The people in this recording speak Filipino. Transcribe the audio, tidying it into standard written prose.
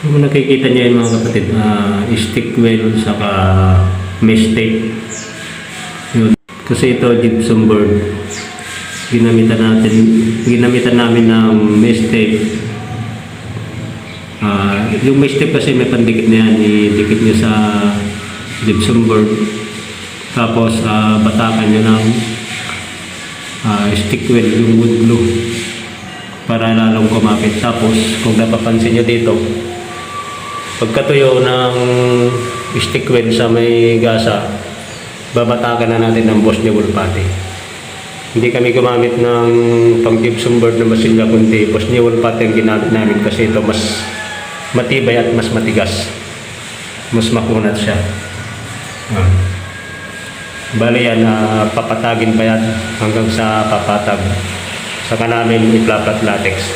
Kung nakikita niyo yun mga kapatid, stick wheel saka mesh tape. Yun. Kasi ito gypsum board. Ginamitan namin ng mesh tape. Yung mesh tape kasi may pandikit na yan, idikit nyo sa gypsum board. Tapos batakan nyo ng stick wheel, yung wood glue, para lalong kumapit. Tapos kung napapansin nyo dito, pagkatuyo ng stick wheel sa may gasa, babatakan na natin ng Bosnia-wool putty. Hindi kami gumamit ng pang gypsum board na masilya, kundi Bosnia-wool putty ang ginamit namin kasi ito mas matibay at mas matigas, mas makunat siya. Bali yan, papatagin pa yan hanggang sa papatag. Saka namin i-flat latex.